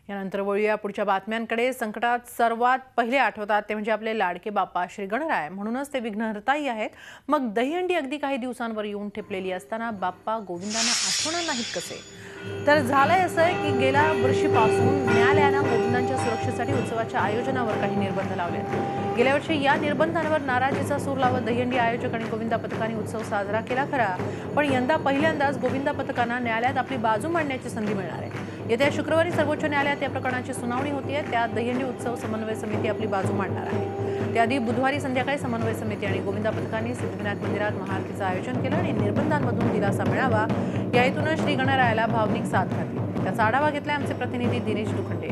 यानंतर वळूया पुढच्या बातम्यांकडे। संकटात सर्वात पहिले आठवतात ते म्हणजे आपले लाडके बाप्पा श्री गणराय, म्हणूनच ते विघ्नहर्ताही आहेत। मग दहीहंडी अगदी काही दिवसांवर येऊन ठेपलेली असताना बाप्पा गोविंदांना आठवणार नाहीत कसे? तर झालंय असं आहे की गेल्या वर्षीपासून न्यायालयाने गोविंदांच्या सुरक्षेसाठी उत्सवाच्या आयोजनावर काही निर्बंध लावले आहेत। गेल्या वर्षी या निर्बंधांवर नाराजीचा सूर लावत दहीहंडी आयोजक आणि गोविंदा पथकाने उत्सव साजरा केला खरा, पण यंदा पहिल्यांदाच गोविंदा पथकांना न्यायालयात आपली बाजू मांडण्याची संधी मिळणार आहे। येत्या शुक्रवारी सर्वोच्च न्यायालयात या प्रकरणाची सुनावणी होती आहे। त्यात दहीहंडी उत्सव समन्वय समिती आपली बाजू मांडणार आहे। त्याआधी बुधवारी संध्याकाळी समन्वय समिती आणि गोविंदा पथकांनी सिद्धिविनायक मंदिरात महाआरतीचं आयोजन केलं आणि निर्बंधांमधून दिलासा मिळावा या हेतूने श्री गणरायाला भावनिक साथ घातली। त्याचा आढावा घेतलाय आमचे प्रतिनिधी दिनेश दुखंडे।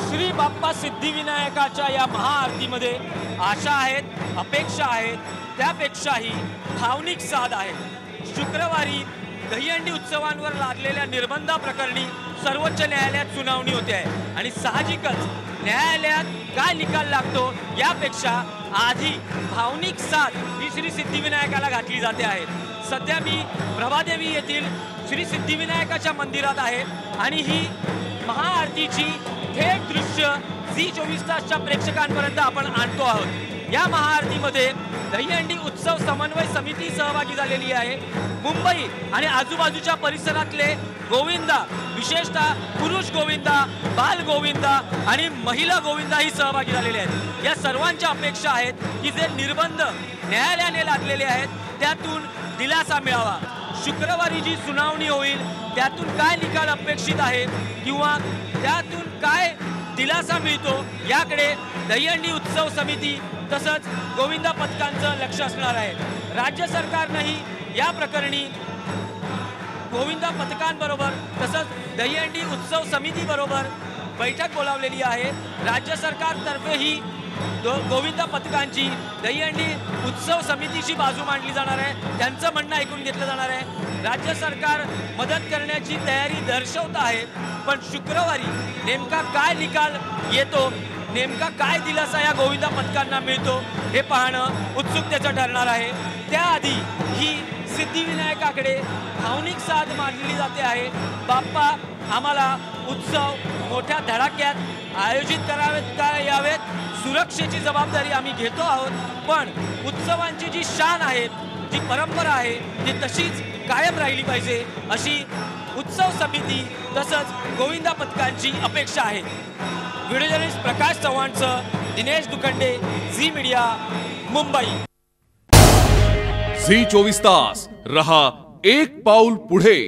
श्री बाप्पा सिद्धिविनायकाच्या या महाआरतीमध्ये आशा आहेत, अपेक्षा आहेत, त्यापेक्षाही भावनिक साथ आहे। शुक्रवारी दहीहंडी उत्सवांवर लादलेल्या निर्बंधाप्रकरणी सर्वोच्च न्यायालयात सुनावणी होते आहे आणि साहजिकच न्यायालयात काय निकाल लागतो यापेक्षा आधी भावनिक साथ ही श्री सिद्धिविनायकाला घातली जाते आहे। सध्या मी प्रभादेवी येथील श्री सिद्धिविनायकाच्या मंदिरात आहे आणि ही महाआरतीची थेट दृश्य झी24 तासच्या प्रेक्षकांपर्यंत आपण आणतो आहोत। या महाआरतीमध्ये दहीहंडी उत्सव समन्वय समिती सहभागी झालेली आहे। मुंबई आणि आजूबाजूच्या परिसरातले गोविंदा, विशेषतः पुरुष गोविंदा, बाल गोविंदा आणि महिला गोविंदाही सहभागी झालेले आहेत। या सर्वांच्या अपेक्षा आहेत की जे निर्बंध न्यायालयाने लादलेले आहेत त्यातून दिलासा मिळावा। शुक्रवारी जी सुनावणी होईल त्यातून काय निकाल अपेक्षित आहे किंवा त्यातून काय दिलासा मिळतो याकडे दहीहंडी उत्सव समिती तसंच गोविंदा पथकांचं लक्ष असणार आहे। राज्य सरकारनेही या प्रकरणी गोविंदा पथकांबरोबर तसंच दहीहंडी उत्सव समितीबरोबर बैठक बोलावलेली आहे। राज्य सरकारतर्फेही गोविंदा पथकांची दहीहंडी उत्सव समितीची बाजू मांडली जाणार आहे, त्यांचं म्हणणं ऐकून घेतलं जाणार आहे। राज्य सरकार मदत करण्याची तयारी दर्शवत आहे, पण शुक्रवारी नेमका काय निकाल येतो, नेमका काय दिलासा या गोविंदा पथकांना मिळतो हे पाहणं उत्सुकतेचं ठरणार आहे। त्याआधी ही सिद्धिविनायकाकडे भावनिक साथ मानली जाते आहे। बाप्पा आम्हाला उत्सव मोठ्या धडाक्यात आयोजित यावेत, सुरक्षेची जबाबदारी आम्ही घेतो आहोत, पण उत्सवांची जी शान आहे, जी परंपरा आहे ती तशीच कायम राहिली पाहिजे अशी उत्सव समिती तसंच गोविंदा पथकांची अपेक्षा आहे। व्हिडिओ जर्नलिस्ट प्रकाश चव्हाणसह दिनेश दुखंडे, झी मीडिया, मुंबई। झी 24 तास रहा एक पाऊल पुढे।